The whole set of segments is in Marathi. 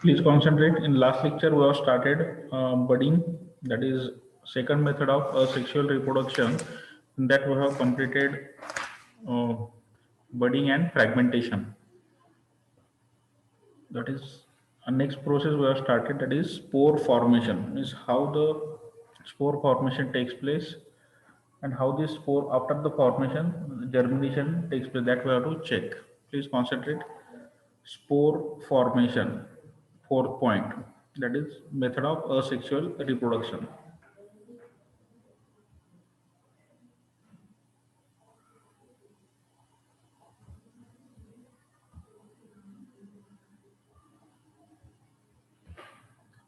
Please concentrate. In last lecture, we have started budding, that is second method of sexual reproduction. In that we have completed uh, budding and fragmentation. That is a next process we have started. That is spore formation. Is how the spore formation takes place and how this spore after the formation germination takes place. That we have to check. Please concentrate. Spore formation, fourth point, that is method of asexual reproduction.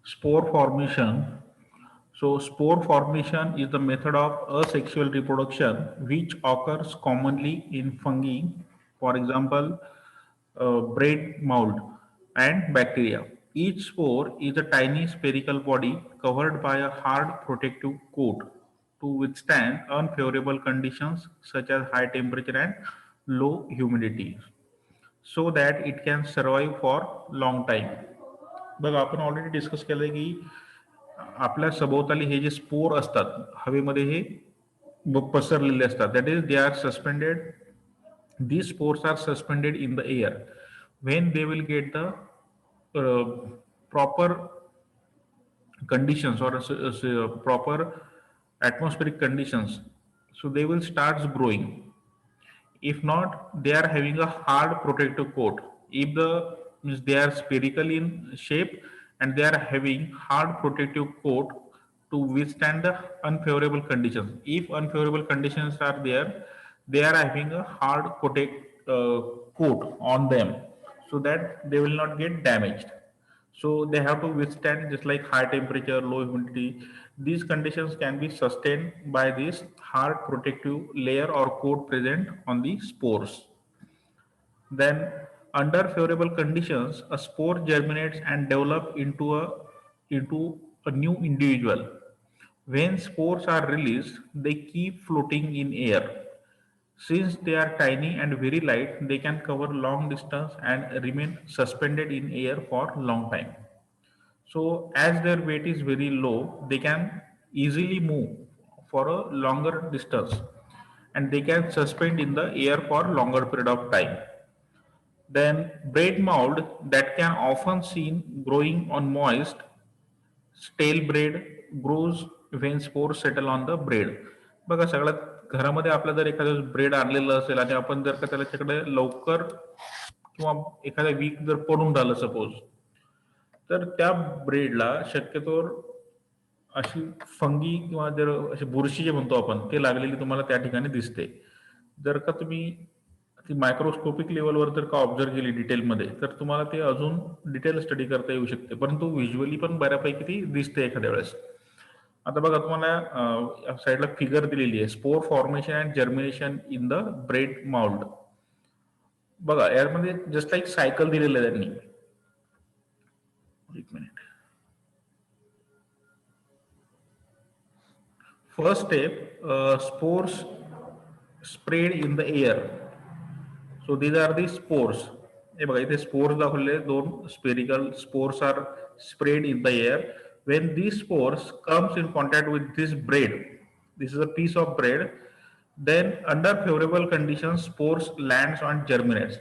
Spore formation. So spore formation is the method of asexual reproduction which occurs commonly in fungi, for example bread mold and bacteria. Each spore is a tiny spherical body covered by a hard protective coat to withstand unfavorable conditions such as high temperature and low humidity, so that it can survive for long time. बघा आपण ऑलरेडी डिस्कस केलंय की आपल्या सभोवताली हे जे स्पोर असतात हवेमध्ये हे पसरलेले असतात. That is they are suspended. These spores are suspended in the air. When they will get the proper conditions or proper atmospheric conditions, so they will start growing. If not, they are having a hard protective coat. If the means they are spherical in shape and they are having hard protective coat to withstand the unfavorable conditions. If unfavorable conditions are there, they are having a hard coat on them so that they will not get damaged. So they have to withstand just like high temperature, low humidity. These conditions can be sustained by this hard protective layer or coat present on the spores. Then under favorable conditions, a spore germinates and develops into a new individual. When spores are released, they keep floating in air. Since they are tiny and very light, they can cover long distance and remain suspended in air for long time. So as their weight is very low, they can easily move for a longer distance and they can suspend in the air for longer period of time. Then braid mold that can often seen growing on moist stale bread grows when spores settle on the bread. बघा सगळ्यात घरामध्ये आपल्या जर एखादं ब्रेड आणलेलं असेल आणि आपण जर का त्याच्याकडे लवकर किंवा एखाद्या वीक जर पडून राहिलं सपोज, तर त्या ब्रेडला शक्यतोवर अशी फंगी किंवा जर अशी बुरशी जे म्हणतो आपण ते लागलेली तुम्हाला त्या ठिकाणी दिसते. जर का तुम्ही ती मायक्रोस्कोपिक लेवलवर जर का ऑब्झर्व केली डिटेलमध्ये तर तुम्हाला ते अजून डिटेल स्टडी करता येऊ शकते, परंतु व्हिज्युअली पण बऱ्यापैकी ती दिसते एखाद्या वेळेस. आता बघा तुम्हाला साईडला फिगर दिलेली आहे, spore formation and germination in the bread mould. बघा यामध्ये जस्ट लाईक सायकल दिलेलं आहे त्यांनी. एक minute. First step, spores spread in the air. So these are the spores. हे बघा इथे स्पोर्स दाखवले, दोन spherical spores are spread in the air. When these spores comes in contact with this bread, this is a piece of bread, then under favorable conditions spores lands and germinates.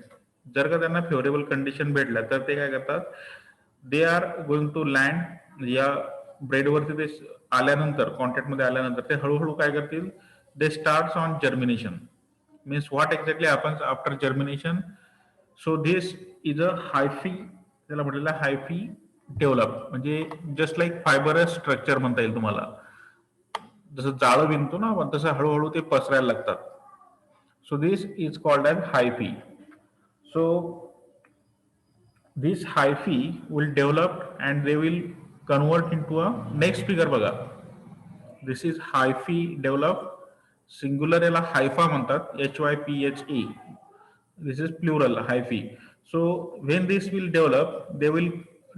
जर का त्यांना फेवरेबल कंडिशन भेटल्या तर ते काय करतात, they are going to land या ब्रेडवरती. ते आल्यानंतर कॉन्टॅक्टमध्ये आल्यानंतर ते हळूहळू काय करतील, they start on germination. Means what exactly happens after germination. So this is a hyphae, त्याला म्हटलेलं हायफी डेव्हलप, म्हणजे जस्ट लाईक फायबरस स्ट्रक्चर म्हणता येईल तुम्हाला. जसं जाळं विणतो ना आपण तसं हळूहळू ते पसरायला लागतात. So this is called as hyphae. So this hyphae will develop and they will convert into a next figure बघा. This is hyphae develop, singular याला हायफा म्हणतात, HYPHE. This is plural hyphae. So when this will develop, they will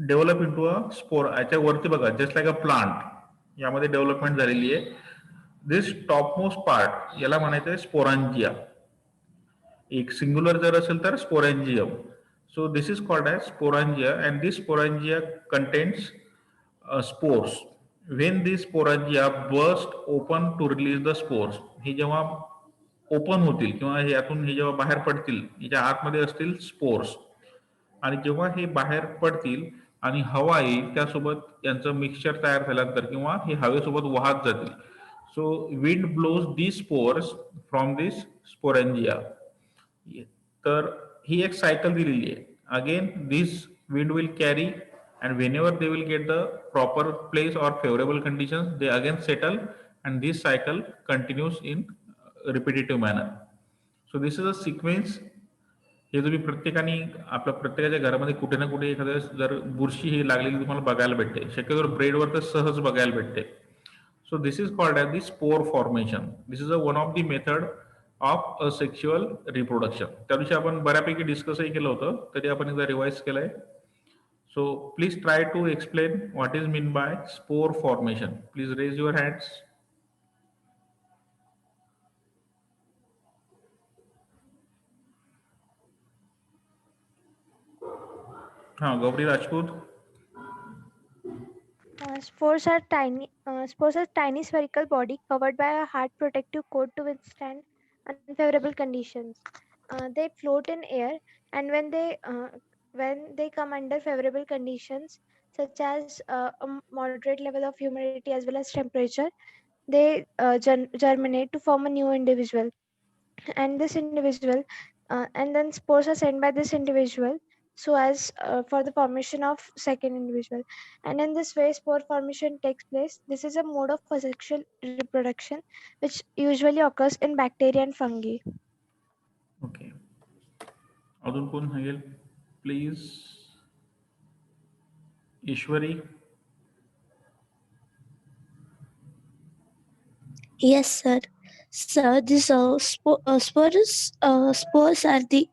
develop into a spore. याच्या वरती बघा just like a plant यामध्ये डेव्हलपमेंट झालेली आहे. दिस टॉपमोस्ट पार्ट याला म्हणायचं आहे स्पोरांजिया. एक सिंग्युलर जर असेल तर sporangium. So this is called as sporangia, and this sporangia contains spores. When these sporangia burst open to release the spores, हे जेव्हा ओपन होतील किंवा यातून हे जेव्हा बाहेर पडतील, याच्या आतमध्ये असतील स्पोर्स, आणि जेव्हा हे बाहेर पडतील आणि हवा येईल त्यासोबत यांचं मिक्सचर तयार झाल्यानंतर किंवा हे हवेसोबत वाहत जातील. So wind blows the spores from this sporangia. तर ही एक सायकल दिलेली आहे. Again this wind will carry, and whenever they will get the proper place or favorable conditions, they again settle, and this cycle continues in repetitive manner. So this is a sequence. हे तुम्ही प्रत्येकाने आपल्या प्रत्येकाच्या घरामध्ये कुठे ना कुठे एखाद्या जर बुरशी ही लागलेली तुम्हाला बघायला भेटते, शक्यतो ब्रेडवर तर सहज बघायला भेटते. So this is called as the spore formation. This is a one of the method of a sexual reproduction. त्या दिवशी आपण बऱ्यापैकी डिस्कसही केलं होतं, तरी आपण एकदा रिवाइज केलंय. So please try to explain what is meant by spore formation. Please raise your hands. Gauri Rajput. Spores are tiny spherical body covered by a hard protective coat to withstand unfavorable conditions. They float in air, and when they come under favorable conditions, such as a moderate level of humidity as well as temperature, they germinate to form a new individual. And this individual, and then spores are sent by this individual so as for the formation of second individual. And in this way spore formation takes place. This is a mode of asexual reproduction which usually occurs in bacteria and fungi. Okay. अजून कोण सांगेल please? Ishwari. Yes, sir. So these spores are the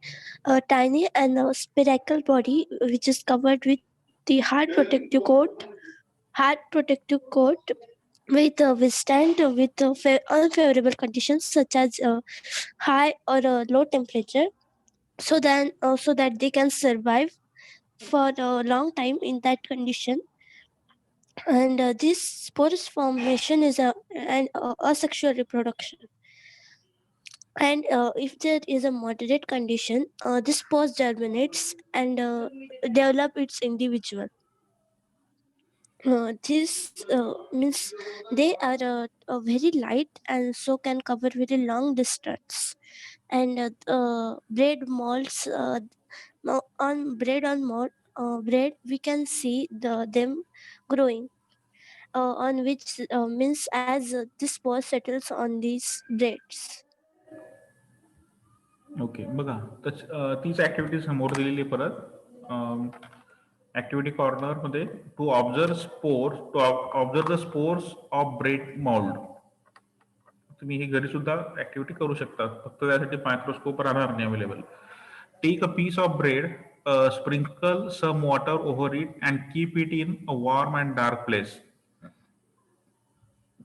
tiny and spherical body which is covered with the hard protective coat with withstand with unfavorable conditions such as high or low temperature, so that they can survive for a long time in that condition. And this spores formation is an asexual reproduction. And if there is a moderate condition, this spore germinates and develop its individual. This means they are very light and so can cover very long distance. And bread molds on bread on mold bread we can see them growing, on which means as this spore settles on these breads. Okay, बघा तीच ऍक्टिव्हिटी समोर दिलेली परत ऍक्टिव्हिटी कॉर्नर मध्ये. To observe the spores of bread mould. तुम्ही ही घरी सुद्धा ऍक्टिव्हिटी करू शकता, फक्त त्यासाठी मायक्रोस्कोप राहणार नाही available. Take a piece of bread, sprinkle some water over it and keep it in a warm and dark place.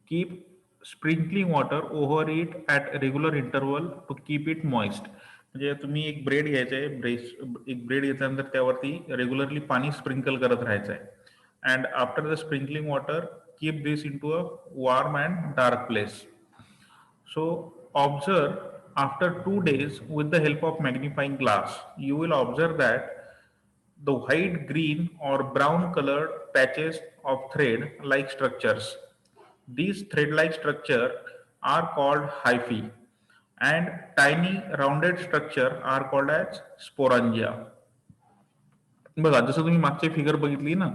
Keep sprinkling water over it at regular interval to keep it moist. म्हणजे तुम्ही एक ब्रेड घ्यायचं आहे, एक ब्रेड घेतल्यानंतर त्यावरती रेग्युलरली पाणी स्प्रिंकल करत राहायचं आहे. And after the sprinkling water keep this into a warm and dark place. So observe after 2 days with the help of magnifying glass, you will observe that the white, green or brown colored patches of thread like structures. These thread like structure are called hyphae, and tiny rounded structure are called as sporangia. बघा जसं तुम्ही मागची फिगर बघितली ना,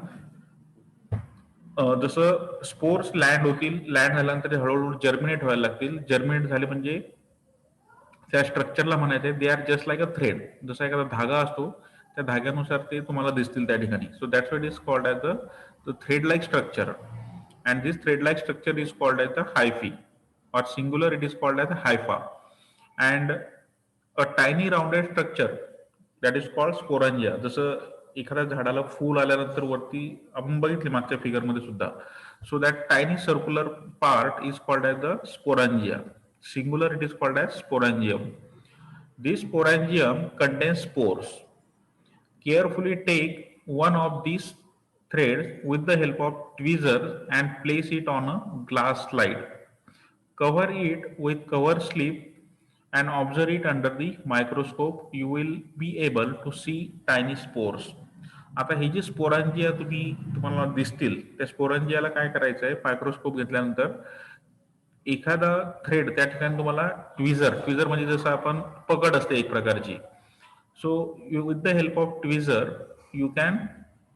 जसं स्पोर्स लँड होतील, लँड झाल्यानंतर हळूहळू जर्मिनेट व्हायला लागतील. जर्मिनेट झाले म्हणजे त्या स्ट्रक्चरला म्हणायचं they are just like a thread. जसा एखादा धागा असतो त्या धाग्यानुसार ते तुम्हाला दिसतील त्या ठिकाणी. So that's what is called as the thread like structure. And this thread like structure is called as the hyphae, or singular it is called as hypha. And a tiny rounded structure that is called sporangia. जसं एखाद्या झाडाला फूल आल्यानंतर वरती आपण बघितले मागच्या फिगर मध्ये सुद्धा. So that tiny circular part is called as the sporangia. Singular it is called as sporangium. This sporangium contains spores. Carefully take one of these threads with the help of tweezers and place it on a glass slide. Cover it with cover slip and observe it under the microscope. You will be able to see tiny spores. आता ही जी स्पोरांजिया तुम्हाला दिसतील त्या स्पोरांजियाला काय करायचं आहे, मायक्रोस्कोप घेतल्यानंतर एखादा थ्रेड त्या ठिकाणी तुम्हाला ट्विझर ट्विझर म्हणजे जसं आपण पकड असते एक प्रकारची. So you with the help of tweezer you can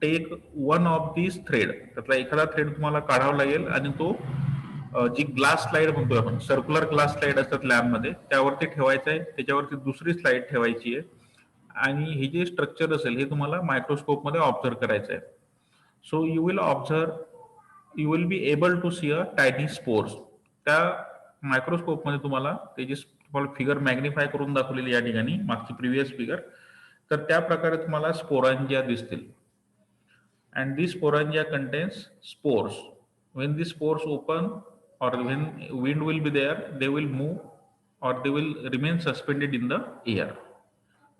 take one of this thread, त्यातला एखादा थ्रेड तुम्हाला काढावा लागेल आणि तो जी ग्लास स्लाइड म्हणतोय आपण, सर्क्युलर ग्लास स्लाइड असतात लॅबमध्ये, त्यावरती ठेवायचं आहे. त्याच्यावरती दुसरी स्लाइड ठेवायची आहे आणि हे जे स्ट्रक्चर असेल हे तुम्हाला मायक्रोस्कोप मध्ये ऑब्झर्व करायचं आहे. So you will be able to see a tiny spores. त्या मायक्रोस्कोप मध्ये तुम्हाला त्याची तुम्हाला फिगर मॅग्निफाय करून दाखवलेली या ठिकाणी, मागची प्रिव्हियस फिगर, तर त्या प्रकारे तुम्हाला स्पोरांजिया दिसतील. And this sporangia contains spores. When the spores open or when wind will be there, they will move or they will remain suspended in the air.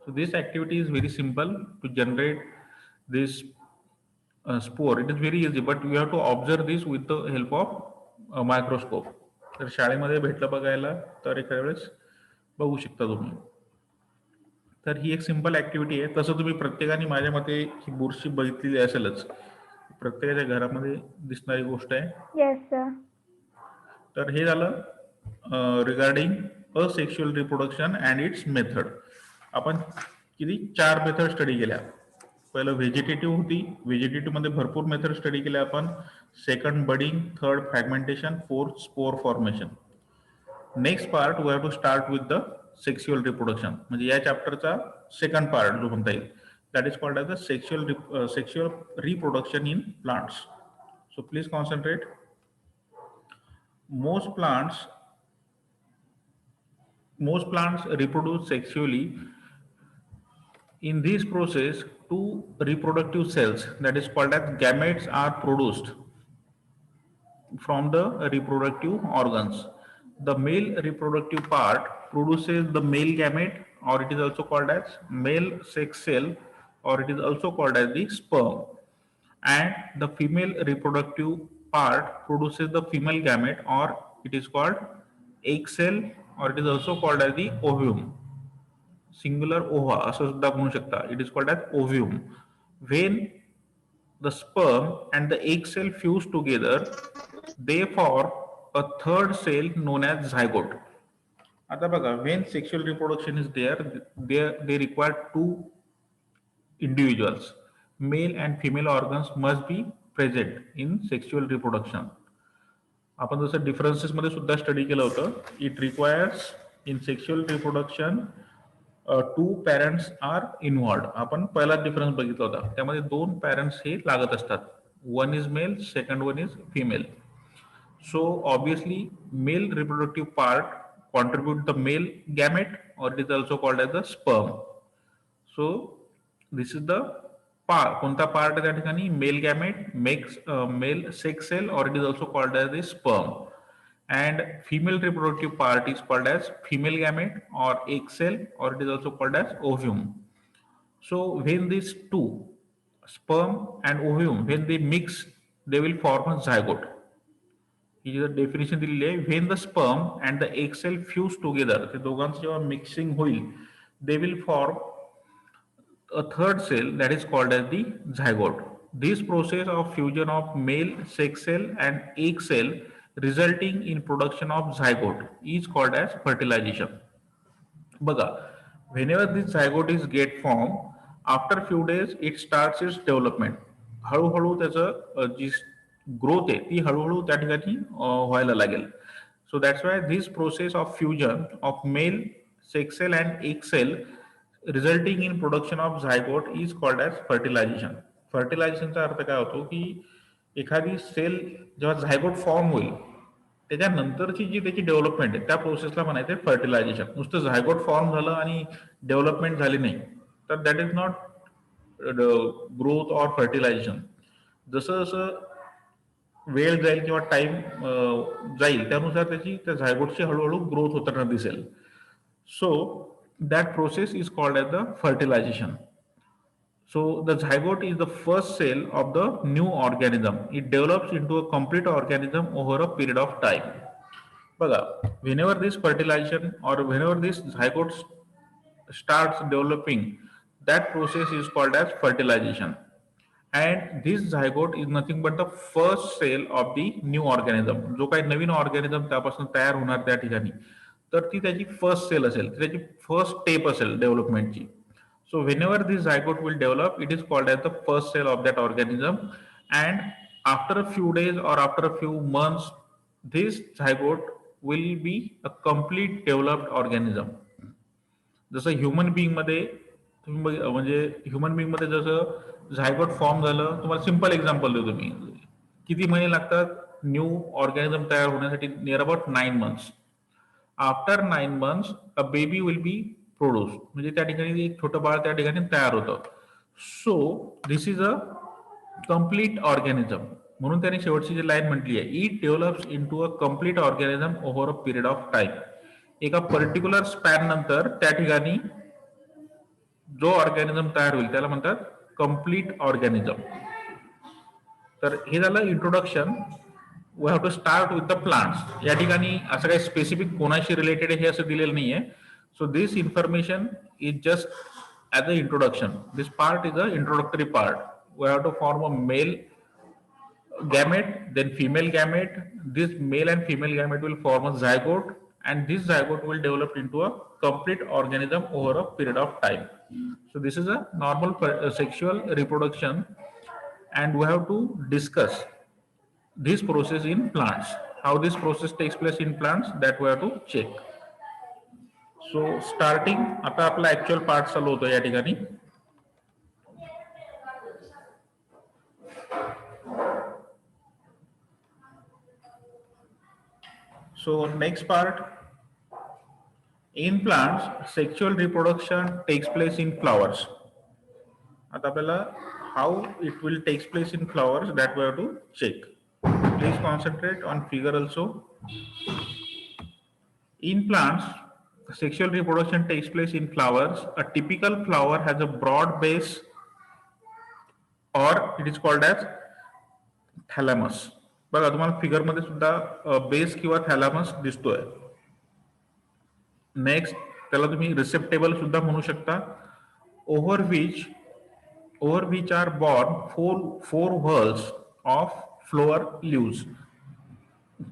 So this activity is very simple to generate this spore. It is very easy, but you have to observe this with the help of a microscope. तर शाळेमध्ये भेटलं बघायला तर एखाद्या वेळेस बघू शकता तुम्ही. तर ही एक सिंपल ऍक्टिव्हिटी आहे. तसं तुम्ही प्रत्येकाने माझ्या मते ही बुरशी बघितलेली असेलच, प्रत्येकाच्या घरामध्ये दिसणारी गोष्ट आहे. Yes, sir. तर हे झालं regarding asexual reproduction and it's method. आपण किती 4 मेथड स्टडी केल्या. पहिलं व्हेजिटेटिव्ह होती, व्हेजिटेटिव्ह मध्ये भरपूर मेथड स्टडी केल्या आपण. Second budding, third fragmentation, fourth spore formation. Next part we have to start with the sexual reproduction, म्हणजे या चॅप्टरचा सेकंड पार्ट जो म्हणता येईल. That is called as the sexual reproduction in plants. So please concentrate. Most plants reproduce sexually. In this process, two reproductive cells, that is called as gametes, are produced from the reproductive organs. The male reproductive part produces the male gamete, or it is also called as male sex cell, or it is also called as the sperm, and the female reproductive part produces the female gamete, or it is called egg cell, or it is also called as the ovum. Singular ova असं सुद्धा म्हणू शकता. It is called as ovum. When the sperm and the egg cell fuse together, they form a third cell known as zygote. आता बघा, when sexual reproduction is there, they require two individuals. Male and female organs must be present in sexual reproduction. आपण जसं डिफरन्सेस मध्ये सुद्धा स्टडी केलं होतं. It requires in sexual reproduction 2 parents are involved. आपण पहिला डिफरन्स बघितला होता, त्यामध्ये 2 पॅरेंट्स हे लागत असतात. One is male, second one is female. So obviously male reproductive part contribute the male gamete, or it is also called as the sperm. So this is the part. कोणता पार्ट आहे त्या ठिकाणी? Male gamete, male sex cell, or it is also called as the sperm. And female reproductive part is called as female gamete or egg cell, or it is also called as ovum. So when these two, sperm and ovum, when they mix, they will form a zygote. ही जी डेफिनेशन दिलेली आहे, when the sperm and the egg cell fuse together, ते दोघांचं जेव्हा मिक्सिंग होईल, they will form a third cell that is called as the zygote. This process of fusion of male sex cell and egg cell resulting in production of zygote is called as fertilization. बघा, whenever this zygote is get formed, after few days it starts its development. हळूहळू त्याचं जी ग्रोथ आहे ती हळूहळू त्या ठिकाणी व्हायला लागेल. So that's why this process of fusion of male sex cell and egg cell resulting in production of zygote is called as fertilization. फर्टिलायझेशनचा अर्थ काय होतो की एखादी सेल जेव्हा झायगोट फॉर्म होईल त्याच्यानंतरची जी त्याची डेव्हलपमेंट आहे त्या प्रोसेसला म्हणायचं फर्टिलायझेशन. नुसतं झायगोट फॉर्म झालं आणि डेव्हलपमेंट झाली नाही तर that is not growth or fertilization. जसं जसं वेळ जाईल किंवा टाइम जाईल त्यानुसार त्याची त्या झायगोटची हळूहळू ग्रोथ होताना दिसेल. So that process is called as the fertilization. So the zygote is the first cell of the new organism. It develops into a complete organism over a period of time. बघा, whenever this fertilization or whenever this zygote starts developing, that process is called as fertilization. And this zygote is nothing but the first cell of the new organism. जो काही नवीन ऑर्गॅनिझम त्यापासून तयार होणार त्या ठिकाणी, तर ती त्याची फर्स्ट सेल असेल, ती त्याची फर्स्ट स्टेप असेल डेव्हलपमेंटची. So whenever this zygote will develop, it is called as the first cell of that organism. And after a few days or after a few months, this zygote will be a complete developed organism. जसं ह्युमन बिंग मध्ये म्हणजे ह्युमन बिंग मध्ये जसं झायगोट फॉर्म झालं, तुम्हाला सिंपल एक्झाम्पल देतो मी. किती महिने लागतात न्यू ऑर्गॅनिझम तयार होण्यासाठी? Near about 9 months. After 9 months a baby will be produce, म्हणजे त्या ठिकाणी एक छोटं बाळ त्या ठिकाणी तयार होतं. So this is a complete organism. म्हणून त्याने शेवटची जी लाईन म्हटली आहे, it develops into a complete organism over a period of time. एका पर्टिक्युलर स्पॅन नंतर त्या ठिकाणी जो ऑर्गॅनिझम तयार होईल त्याला म्हणतात कम्प्लीट ऑर्गॅनिझम. तर हे झालं introduction. We have to start with the plants. या ठिकाणी असं काही स्पेसिफिक कोणाशी रिलेटेड हे असं दिलेलं नाहीये. So this information is just as a introduction. This part is a introductory part. We have to form a male gamete, then female gamete. This male and female gamete will form a zygote, and this zygote will develop into a complete organism over a period of time. So this is a normal sexual reproduction, and we have to discuss this process in plants. How this process takes place in plants, that we have to check. So starting आता आपला actual part चालू होतो या ठिकाणी. So next part, in plants, sexual reproduction takes place in flowers. आता आपल्याला how it will takes place in flowers, that we have to check. Please concentrate on figure also. In plants, sexual reproduction takes place in flowers. A typical flower has a broad base, or it is called as thalamus. बघा, तुम्हाला फिगर मध्ये सुद्धा बेस किंवा थॅलामस दिसतोय. नेक्स्ट, त्याला तुम्ही रिसेप्टेबल सुद्धा म्हणू शकता. Over which are born four whorls of floral leaves.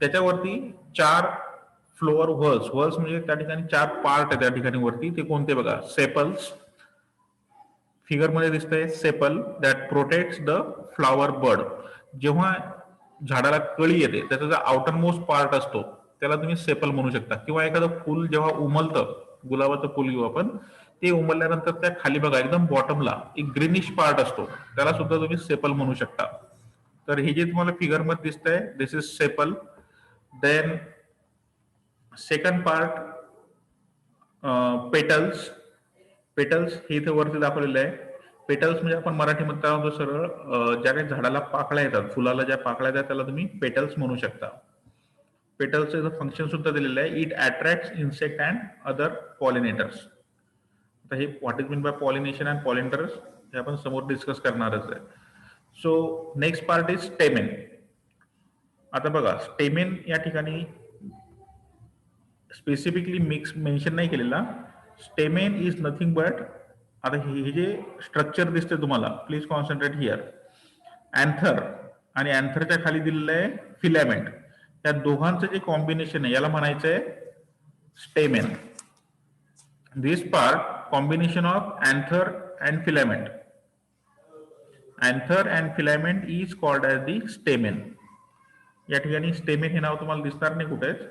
त्याच्यावरती 4 फ्लोअर व्हर्ल्स म्हणजे त्या ठिकाणी 4 पार्ट आहे त्या ठिकाणी वरती. ते कोणते बघा? सेपल्स. फिगर मध्ये दिसतंय sepal that protects the flower bud. जेव्हा झाडाला कळी येते, त्याचा जो आउटर मोस्ट पार्ट असतो त्याला तुम्ही सेपल म्हणू शकता. किंवा एखादं फुल जेव्हा उमलतं, गुलाबाचं फुल घेऊ आपण, ते उमलल्यानंतर त्या खाली बघा एकदम बॉटमला एक ग्रीनिश पार्ट असतो, त्याला सुद्धा तुम्ही सेपल म्हणू शकता. तर हे जे तुम्हाला फिगर मध्ये दिसतंय, this is sepal. Then second part petals. Petals हे इथे वरती दाखवलेलं आहे. पेटल्स म्हणजे आपण मराठीमध्ये काय म्हणतो सरळ, ज्या काही झाडाला पाकळ्या येतात, फुलाला ज्या पाकळ्या येतात त्याला तुम्ही पेटल्स म्हणू शकता. पेटल्सचं फंक्शन सुद्धा दिलेलं आहे. It attracts insect and other pollinators. आता हे what is mean bye pollination and pollinators हे आपण समोर डिस्कस करणारच आहे. So next part is stamen. आता बघा, स्टेमेन या ठिकाणी स्पेसिफिकली मेन्शन नाही केलेला. स्टेमेन इज नथिंग बट, आता हे जे स्ट्रक्चर दिसते तुम्हाला, प्लीज कॉन्सन्ट्रेट हिअर. अँथर आणि अँथरच्या खाली दिलेलं आहे फिलॅमेंट. या दोघांचं जे कॉम्बिनेशन आहे याला म्हणायचं आहे stamen. This part combination of anther and filament. Anther and filament is called as the stamen. या ठिकाणी स्टेमेन हे नाव तुम्हाला दिसणार नाही कुठेच.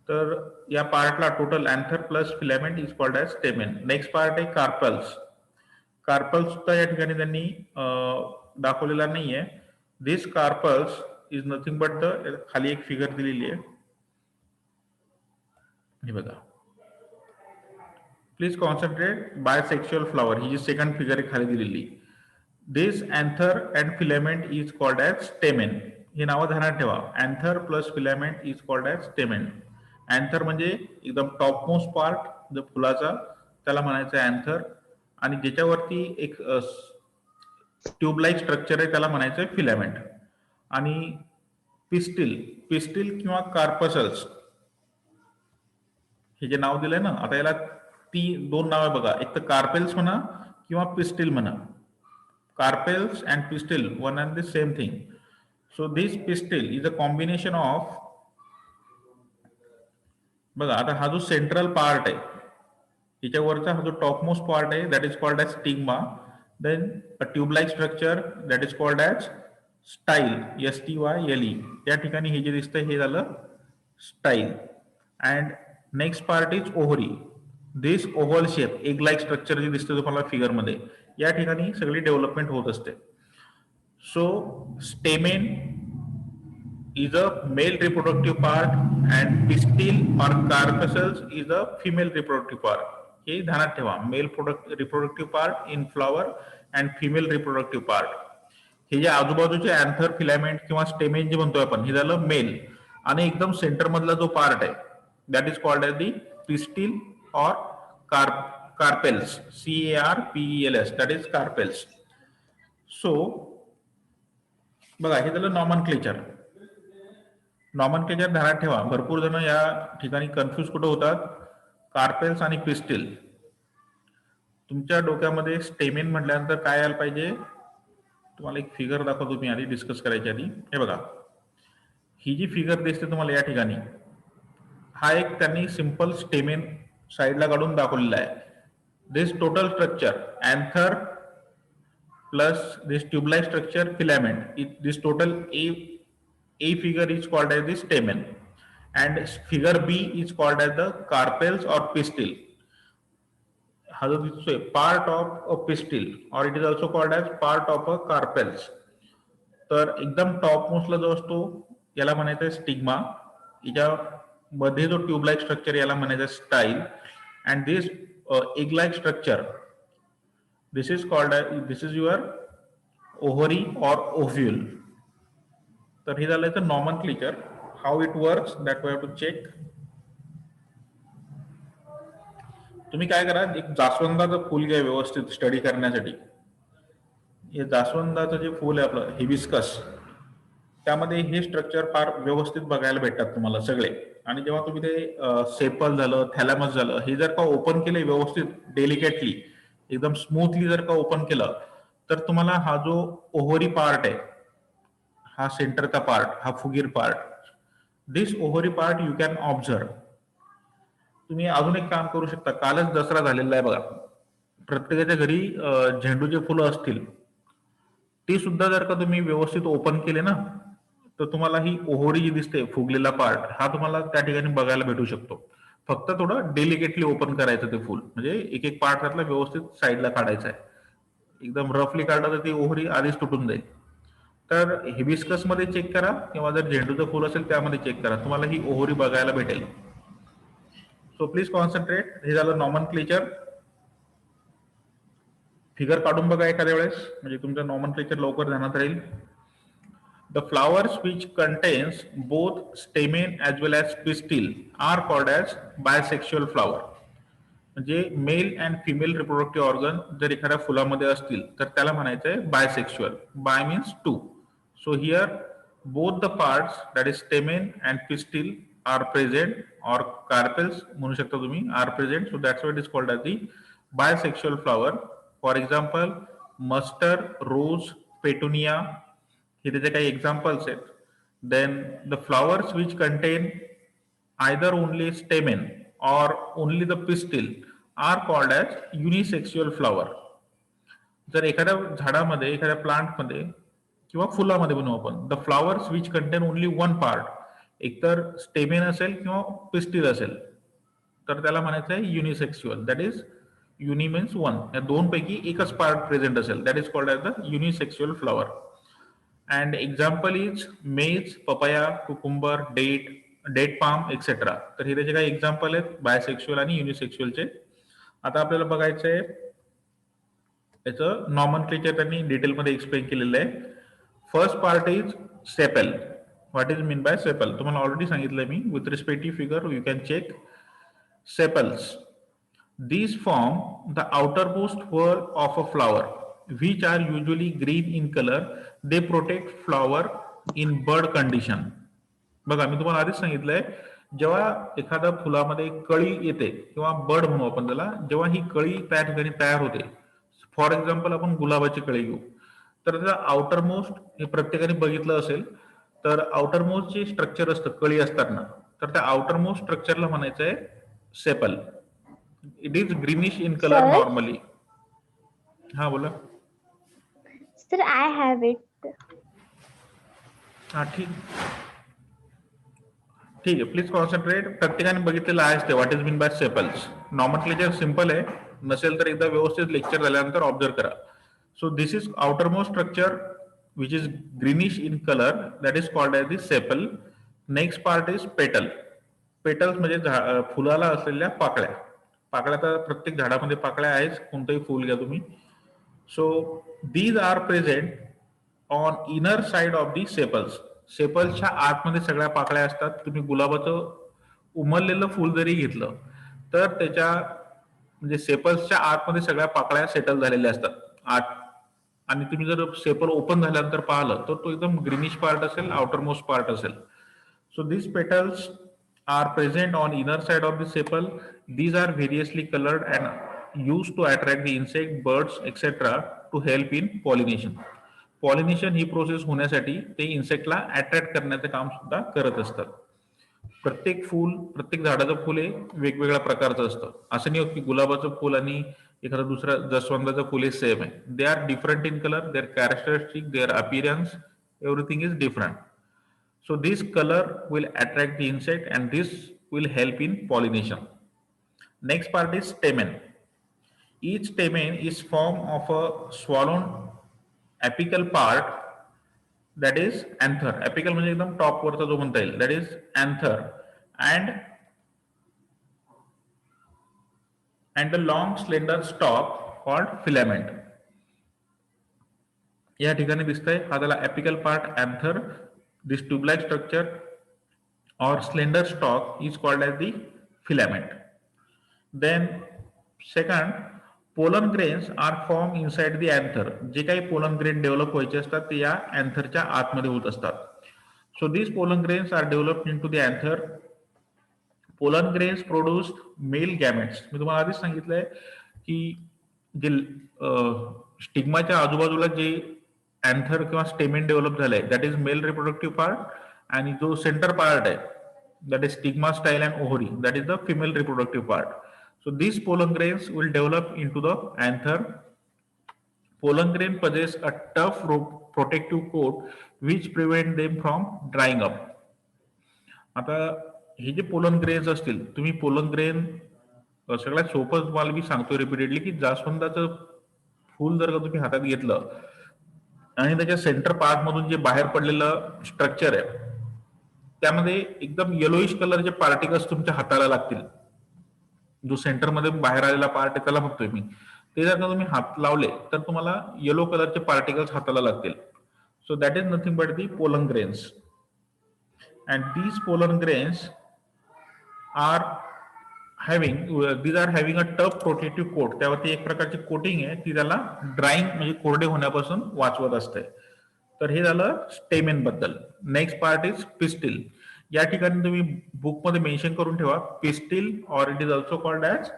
तर या पार्टला total anther plus filament is called as stamen. Next part आहे कार्पल्स. कार्पल्स सुद्धा या ठिकाणी त्यांनी दाखवलेला नाहीये. This carpels is nothing but the, खाली एक फिगर दिलेली आहे, हे बघा. Please concentrate. बायसेक्शुअल फ्लॉवर ही जी सेकंड फिगर आहे खाली दिलेली. This anther and filament is called as stamen. हे नावं ध्यानात ठेवा. Anther plus filament is called as stamen. Anther म्हणजे एकदम टॉप मोस्ट पार्ट जो फुलाचा, त्याला म्हणायचं अँथर. आणि ज्याच्यावरती एक ट्यूबलाईक स्ट्रक्चर आहे त्याला म्हणायचं फिलामेंट. आणि पिस्टिल पिस्टिल किंवा कार्पसल्स हे जे नाव दिलंय ना, आता याला दोन नाव आहे बघा, एक तर कार्पेल्स म्हणा किंवा पिस्टिल म्हणा. Carpels and pistil one and the same thing. So this pistil is a combination of, बघा आता हा जो सेंट्रल पार्ट आहे त्याच्यावरचा हा जो टॉपमोस्ट पार्ट आहे that is called as stigma. Then a tubelike structure that is called as style, STYLE. त्या ठिकाणी हे जे दिसतंय हे झालं style. And next part is ovary. This oval shape egg like structure जे दिसतं तुम्हाला फिगर मध्ये, या ठिकाणी सगळी डेव्हलपमेंट होत असते. So stamen is a male reproductive part and pistil or carpuscles is a female reproductive part. हे ध्यानात ठेवा, mail reproductive part in flower and female reproductive part. हे जे आजूबाजूचे अँथर, फिलामेंट किंवा स्टेमेन जे म्हणतोय आपण, हे झालं मेल. आणि एकदम सेंटर मधला जो पार्ट आहे that is called as the pistil or carpels, CARPELS, that is carpels. So बघा हे झालं नॉमनक्लेचर. नॉमनक्लेचर ध्यानात ठेवा, भरपूर जण या ठिकाणी कन्फ्युज कुठं होतात, कार्पेल्स आणि पिस्टिल. तुमच्या डोक्यामध्ये स्टेमेन म्हटल्यानंतर काय यायला पाहिजे, तुम्हाला एक फिगर दाखवतो मी आधी डिस्कस करायच्या आधी. हे बघा, ही जी फिगर दिसते तुम्हाला या ठिकाणी, हा एक त्यांनी सिंपल स्टेमेन साईडला काढून दाखवलेला आहे. This total structure anther plus this tubelike structure filament, this total A figure is called as the stamen and figure B is called as the carpels or pistil. हा जो दिसतोय पार्ट ऑफ अ पिस्टिल और it is also called as part of a carpels. तर एकदम टॉप मोस्टला जो असतो याला म्हणायचं स्टिग्मा, याच्या मध्ये जो ट्यूबलाईक स्ट्रक्चर याला म्हणायचं style. And this egg like structure this is called, this is your ovary और ओव्ह्यूल. तर हे झालं तर nomenclature. How it works that we have to check. तुम्ही काय करा, एक जास्वंदाचं फुल घ्या व्यवस्थित स्टडी करण्यासाठी. हे जास्वंदाचं जे फुल आहे आपलं हिबिस्कस, त्यामध्ये हे स्ट्रक्चर फार व्यवस्थित बघायला भेटतात तुम्हाला सगळे. आणि जेव्हा तुम्ही ते सेपल झालं, थॅलॅमस झालं, हे जर का ओपन केले व्यवस्थित डेलिकेटली, एकदम स्मूथली जर का ओपन केलं, तर तुम्हाला हा जो ओव्हरी पार्ट आहे, हा सेंटरचा पार्ट, हा फुगीर part, this ovary part you can observe. तुम्ही अजून एक काम करू शकता, कालच दसरा झालेला आहे बघा, प्रत्येकाच्या घरी झेंडूचे फुलं असतील, ती सुद्धा जर का तुम्ही व्यवस्थित ओपन केले ना, तर तुम्हाला ही ओव्हरी जी दिसते फुगलेला पार्ट, हा तुम्हाला त्या ठिकाणी बघायला भेटू शकतो. फक्त थोडं डेलिकेटली ओपन करायचं ते फुल, म्हणजे एक एक पार्ट त्यातला व्यवस्थित साईडला काढायचा आहे. एकदम रफली काढलं तर ती ओव्हरी आधीच तुटून जाईल. तर हिबिस्कस मध्ये चेक करा किंवा जर झेंडूचं फुल असेल त्यामध्ये चेक करा, तुम्हाला ही ओव्हरी बघायला भेटेल. So please concentrate. हे झालं नॉमनक्लेचर. फिगर काढून बघा एखाद्या वेळेस, म्हणजे तुमचं नॉमनक्लेचर लवकर ध्यानात राहील. The flowers which contains both stamen as well as pistil are called as bisexual flower. म्हणजे male and female reproductive organ जर एखाद्या फुलामध्ये असतील तर त्याला म्हणायचं आहे bisexual. Bi means two. So here both the parts, that is stamen and pistil, are present, or carpels म्हणू शकता तुम्ही, are present. So that's why it is called as the bisexual flower. For example, mustard, rose, petunia, हे त्याचे काही एक्झाम्पल्स आहेत. Then the flowers which contain either only stamen or only the pistil are called as unisexual flower. जर एखाद्या झाडामध्ये, एखाद्या प्लांटमध्ये किंवा फुलामध्ये बनवू आपण, the flowers which contain only one part, एकतर स्टेमेन असेल किंवा पिस्टिल असेल, तर त्याला म्हणायचं आहे unisexual. That is uni means one, या दोन पैकी एकच पार्ट प्रेझेंट असेल, that is called as the unisexual flower. And example is maize, papaya, cucumber, date palm etcetera. तर हे त्याचे काही एक्झाम्पल आहेत बायसेक्शुअल आणि युनिसेक्शुअलचे. आता आपल्याला बघायचं आहे याचं नॉमनक्लेचर, त्यांनी डिटेलमध्ये एक्सप्लेन केलेलं आहे. First part is sepal. What is mean by sepal तुम्हाला ऑलरेडी सांगितलंय मी. With respective figure you can check. Sepals, these form the outermost whorl of a flower. which are usually green in color. They protect flower in bud condition. बघा मी तुम्हाला आधीच सांगितलंय, जेव्हा एखाद्या फुलामध्ये कळी येते किंवा बड म्हणू आपण त्याला, जेव्हा ही कळी त्या ठिकाणी तयार होते, फॉर एक्झाम्पल आपण गुलाबाची कळी घेऊ, तर त्याचा आउटर मोस्ट हे प्रत्येकाने बघितलं असेल, तर आउटर मोस्ट जे स्ट्रक्चर असतं कळी असताना, तर त्या आउटर मोस्ट स्ट्रक्चरला म्हणायचं आहे sepal. It is greenish in colour Sir? Normally. हा बोला. Sir, I have it. हा ठीक आहे. Please concentrate. प्रत्येकाने बघितलेलं आहेच ते what is mean by sepals. Nomenclature simple आहे, नसेल तर एकदा व्यवस्थित लेक्चर झाल्यानंतर ऑब्झर्व करा. So this is outer most structure which is greenish in colour, that is called as the sepal. Next part is petal. Petals म्हणजे फुलाला असलेल्या पाकळ्या. पाकळ्या तर प्रत्येक झाडामध्ये पाकळ्या आहेच, कोणतंही फुल घ्या तुम्ही. So these are present on inner side of the sepals. सेपल्सच्या आतमध्ये सगळ्या पाकळ्या असतात. तुम्ही गुलाबाचं उमललेलं फुल जरी घेतलं तर त्याच्या म्हणजे सेपल्सच्या आतमध्ये सगळ्या पाकळ्या सेटल झालेल्या असतात आत. आणि तुम्ही जर सेपल ओपन झाल्यानंतर पाहिलं तर तो एकदम ग्रीनिश पार्ट असेल, आउटर मोस्ट पार्ट असेल. So these petals are present on inner side of the sepal. These are variously colored and used to attract the insect, birds, etc. to help in pollination. Pollination he process होण्यासाठी ते इन्सेक्टला अट्रॅक्ट करण्याचं काम सुद्धा करत असतात. प्रत्येक फूल, प्रत्येक झाडाचं फुल हे वेगवेगळ्या प्रकारचं असतं. असं नाही होत की गुलाबाचं फुल आणि एखादं दुसरं जसवंताचं फुल हे सेम आहे. They are different in colour, their characteristic, their appearance, everything is different. So this color will attract the insect and this will help in pollination. Next part is stamen. Each stamen is formed of a swollen apical part, that is anther. Apical म्हणजे एकदम टॉप वरचा जो म्हणता येईल, that is anther, and a long slender stalk called filament. या ठिकाणी दिसतंय हा त्याला apical part, anther. This tube-like structure or slender stalk is called as the filament. Then second, pollen grains are formed inside the anther. जे काही pollen grain develop व्हायचे असतात ते या antherच्या आतमध्ये होत असतात. So these pollen grains are developed into the anther. Pollen grains produce male gametes. मी तुम्हाला आधीच सांगितलंय की जे स्टिग्माच्या आजूबाजूला जे अँथर किंवा स्टेमेन डेव्हलप झालंय, that is male reproductive part. आणि जो सेंटर पार्ट आहे, that is stigma, style and ovary, that is the female reproductive part. So this pollen grains will develop into the anther. Pollen grain possess a tough protective coat which prevent them from drying up. आता हे जे पोलन ग्रेन्स असतील, तुम्ही पोलन ग्रेन सगळ्यात सोपं तुम्हाला मी सांगतो रिपीटेडली की जास्वंदाचं फुल जर का तुम्ही हातात घेतलं आणि त्याच्या सेंटर पार्ट मधून जे बाहेर पडलेलं स्ट्रक्चर आहे त्यामध्ये एकदम येलोइश कलरचे पार्टिकल्स तुमच्या हाताला लागतील. जो सेंटर मध्ये बाहेर आलेला पार्ट आहे त्याला बघतोय मी, ते जर का तुम्ही हात लावले तर तुम्हाला येलो कलरचे पार्टिकल्स हाताला लागतील. So that is nothing but the pollen grains. And these pollen grains are these are having a tough protective coat. त्यावरती एक प्रकारची कोटिंग आहे ती त्याला ड्राईंग म्हणजे कोरडे होण्यापासून वाचवत असते. तर हे झालं स्टेमेन बद्दल. Next part is pistil. या ठिकाणी तुम्ही बुक मध्ये मेन्शन करून ठेवा pistil, or it is also called as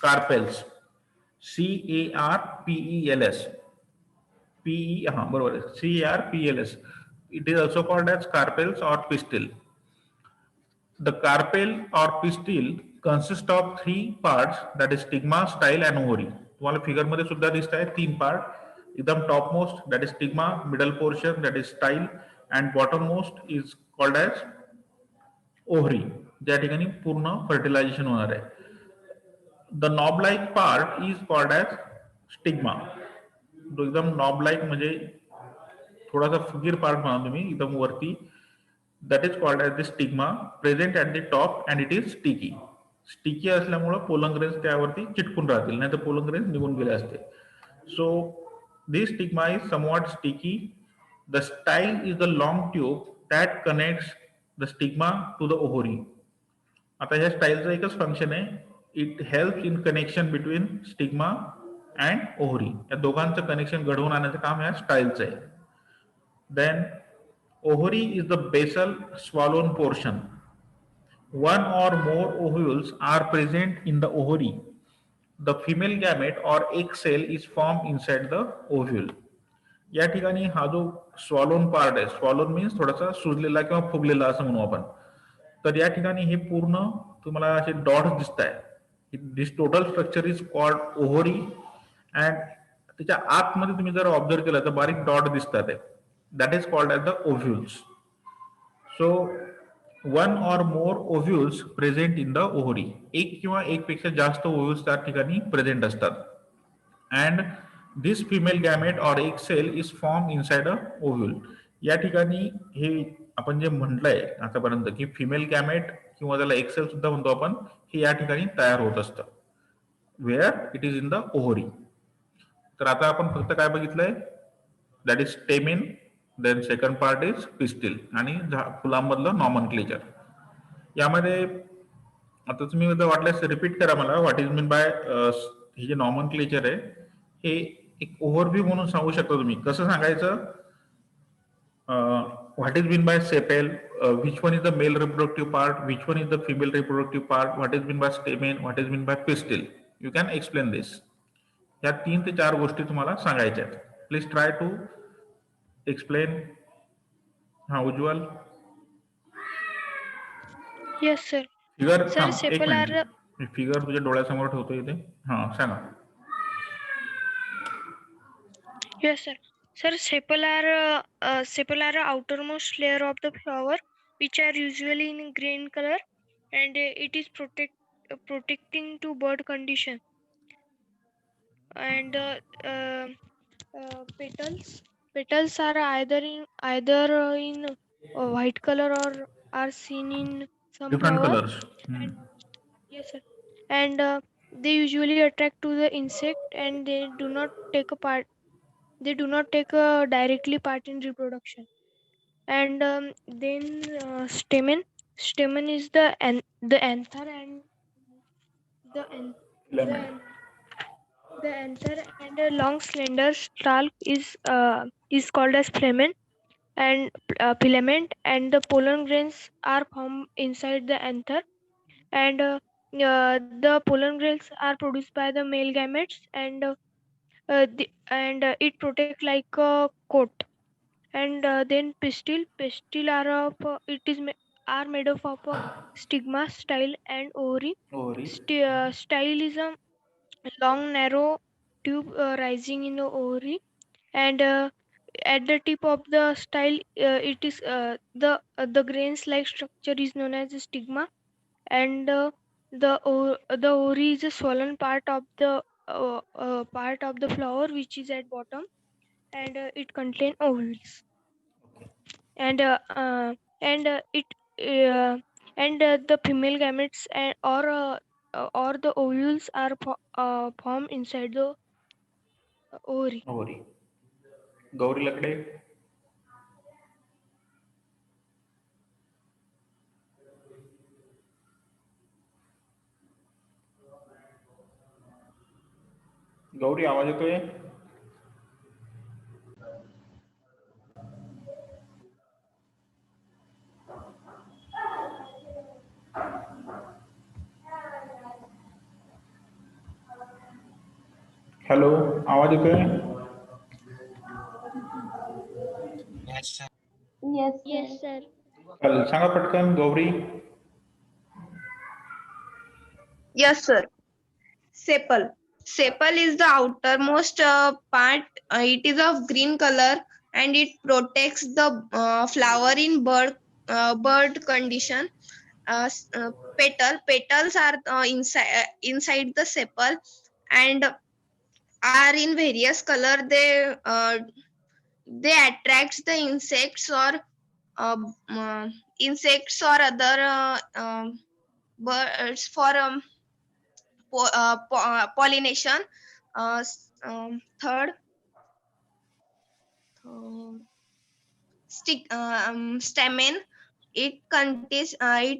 carpels. CARPELS. हा बरोबर आहे, CARPELS. It is also called as carpels or pistil. The carpel or pistil consist of 3 parts, that is stigma, style and ovary. तुम्हाला फिगर मध्ये सुद्धा दिसत आहे 3 पार्ट. एकदम top most that is stigma, middle portion that is style and bottom most is called as ovary, ज्या ठिकाणी पूर्ण फर्टिलायझेशन होणार आहे. The knob like part is called as stigma. तो एकदम नॉब लाईक म्हणजे थोडासा फुगीर पार्ट म्हणा तुम्ही एकदम वरती, that is called as the stigma, present at the top and it is sticky. Sticky असल्यामुळे pollen grains त्यावरती चिटकून राहतील, नाही तर pollen grains निघून गेले असते. So this stigma is somewhat sticky. The style is the long tube that connects the stigma to the ovary. आता ह्या स्टाईलचं एकच फंक्शन आहे, it helps in connection between stigma and ovary, या दोघांचं कनेक्शन घडवून आणण्याचं काम या स्टाईलचं आहे. Then ovary is the basal swollen portion. One or more ovules are present in the ovary. The female gamete or egg cell is formed inside the ovule. या ठिकाणी हा जो स्वॉलोन पार्ट आहे, स्वॉलोन मीन्स थोडासा सुजलेला किंवा फुगलेला असं म्हणू आपण. तर या ठिकाणी हे पूर्ण तुम्हाला असे डॉट्स दिसत आहे. This total structure is called ovary and त्याच्या आतमध्ये तुम्ही जर ऑब्झर्व केलं तर बारीक डॉट दिसतात. That is called as the ovules. So one or more ovules present in the ovary. एक किंवा एकपेक्षा जास्त ओव्ह्यूल्स त्या ठिकाणी प्रेझेंट असतात. And this female gamete or egg cell is form inside a ovule. या ठिकाणी हे आपण जे म्हटलंय आतापर्यंत की फिमेल गॅमेट किंवा त्याला एक्सेल सुद्धा म्हणतो आपण, हे या ठिकाणी तयार होत असतं. Where it is in the ovary. तर आता आपण फक्त काय बघितलंय, that is stamen, then second part is pistil आणि फुलांमधलं नॉमनक्लेचर. यामध्ये आता तुम्ही वाटल्यास रिपीट करा मला, व्हॉट इज मीन बाय हे जे नॉमनक्लेचर आहे हे एक ओव्हरव्ह्यू म्हणून सांगू शकता तुम्ही. कसं सांगायचं, what is meant by sepal, which one is the male reproductive part, which one is the female reproductive part, what is meant by stamen, what is meant by pistil. You can explain this. या 3 ते 4 गोष्टी तुम्हाला सांगायच्या आहेत. Please try to explain. हा Ujjwal. Yes, sir. Figure Sir, एक sepal are मिनिट, मी फिगर तुझ्या डोळ्यासमोर ठेवतो इथे. हा सांगा. yes, sir. Sir, sepal are outermost layer of the flower, which are usually in green color, and it is protecting to bud condition. And petals are either in white color or are seen in some different flower. Colours. And yes, sir. And they usually attract to the insect, and they do not take a part. They do not take a directly part in reproduction. And then stamen. Stamen is the anther, and the an- the an- the anther, and a long slender stalk is called as filament, and the pollen grains are formed inside the anther, and the pollen grains are produced by the male gametes, and it protect like a coat. And then pistil are are made up of stigma, style, and ovary. Ovary. Style is a long narrow tube rising in the ovary, and at the tip of the style it is the grains like structure is known as a stigma, and the ovary is a swollen part of the flower which is at bottom, and it contain ovules. And and it and the female gametes or the ovules are formed inside the ovary. Ovary. Gauri लकडे. गौरी आवाज येतोय? हॅलो, आवाज येतोय? Yes, sir. चालेल, सांगा पटकन Gauri. Yes, sir. Sepal. Sepal is the outermost part. It is of green color, and it protects the flower in bud condition. Petals are inside the sepal, and are in various color. They attracts the insects or other birds for pollination. Third, stamen. It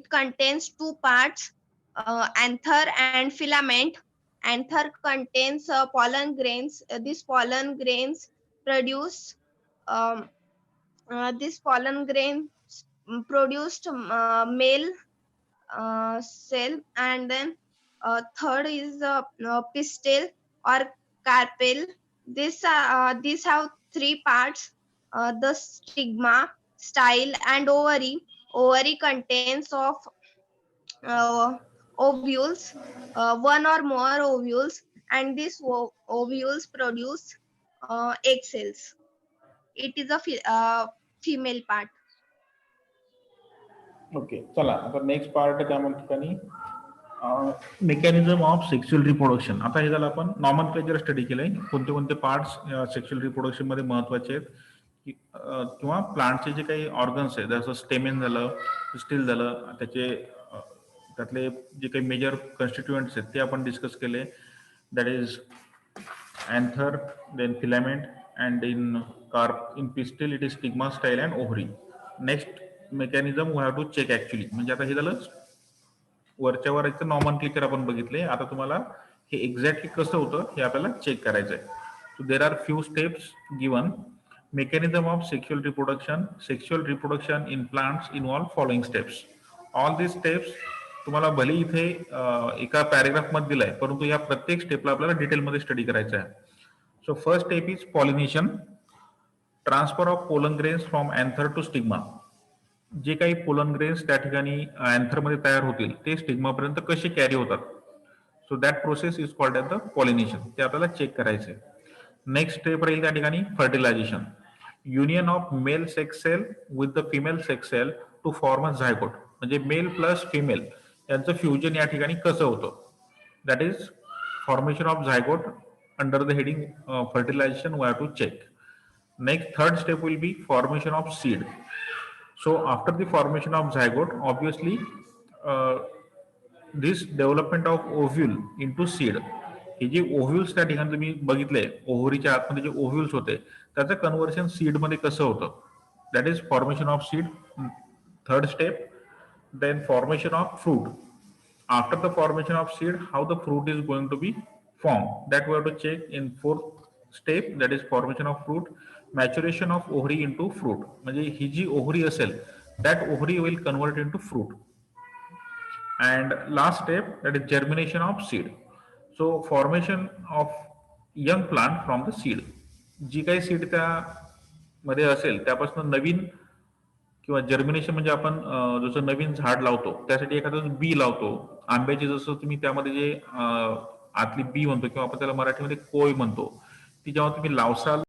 contains two parts, anther and filament, Anther contains pollen grains. These pollen grains produce um, this pollen grain produced male cell, and then third is pistil or carpel. These have three parts: the stigma, style, and ovary. Ovary contains of uh, ovules, one or more ovules, and these ovules produce egg cells. It is a female part. Okay, चला आता नेक्स्ट पार्ट त्या ठिकाणी मेकॅनिझम ऑफ सेक्शुअल रिप्रोडक्शन. आता हे झालं आपण नॉमन क्लेचर स्टडी केलंय, कोणते कोणते पार्ट्स सेक्शुअल रिप्रोडक्शन मध्ये महत्वाचे आहेत किंवा प्लांटचे जे काही ऑर्गन्स आहेत जसं स्टेमेन झालं, पिस्टिल झालं, त्यातले जे काही मेजर कॉन्स्टिट्युएंट्स आहेत ते आपण डिस्कस केले. That is anther, then filament, and in pistil it is stigma, style and ovary. Next mechanism we have to check actually. म्हणजे आता हे झालं वरच्या वरचं नॉमन क्लेचर आपण बघितले. आता तुम्हाला हे एक्झॅक्टली कसं होतं हे आपल्याला चेक करायचं आहे. So there are few steps given. Mechanism of sexual reproduction. Sexual reproduction in plants involve following steps. All these steps तुम्हाला भले इथे एका पॅरेग्राफ मध्ये दिलाय, परंतु या प्रत्येक स्टेपला आपल्याला डिटेलमध्ये स्टडी करायचं आहे. So first step is pollination. Transfer of pollen grains from anther to stigma. जे काही पोलन ग्रेन्स त्या ठिकाणी अँथर मध्ये तयार होतील ते स्टिग्मा पर्यंत कसे कॅरी होतात. So that process is called as the pollination. ते आपल्याला चेक करायचे. नेक्स्ट स्टेप राहील त्या ठिकाणी fertilisation. Union of male sex cell with the female sex cell to form a zygote. म्हणजे मेल प्लस फिमेल यांचं फ्युजन या ठिकाणी कसं होतं. That is formation of zygote under the heading fertilisation we have to check. Next third step will be formation of seed. So after the formation of zygote obviously this development of ovule into seed. हे जे ओव्ह्यूल्स त्या ठिकाणी तुम्ही बघितले, ओव्हरीच्या आतमध्ये जे ओव्ह्यूल्स होते त्याचं कन्व्हर्शन सीड मध्ये कसं होतं. That is formation of seed, third step. Then formation of fruit. After the formation of seed how the fruit is going to be form, that we have to check in fourth step. That is formation of fruit. Maturation of ovary into fruit. म्हणजे ही जी ओव्हरी असेल that ovary will convert into fruit. And last step that is germination of seed. So formation of young plant from the seed. जी काही सीड त्यामध्ये असेल त्यापासून नवीन किंवा जर्मिनेशन म्हणजे आपण जसं नवीन झाड लावतो त्यासाठी एखादं बी लावतो. आंब्याचे जसं तुम्ही त्यामध्ये जे आतली बी म्हणतो किंवा आपण त्याला मराठीमध्ये कोय म्हणतो, ती जेव्हा तुम्ही लावसाल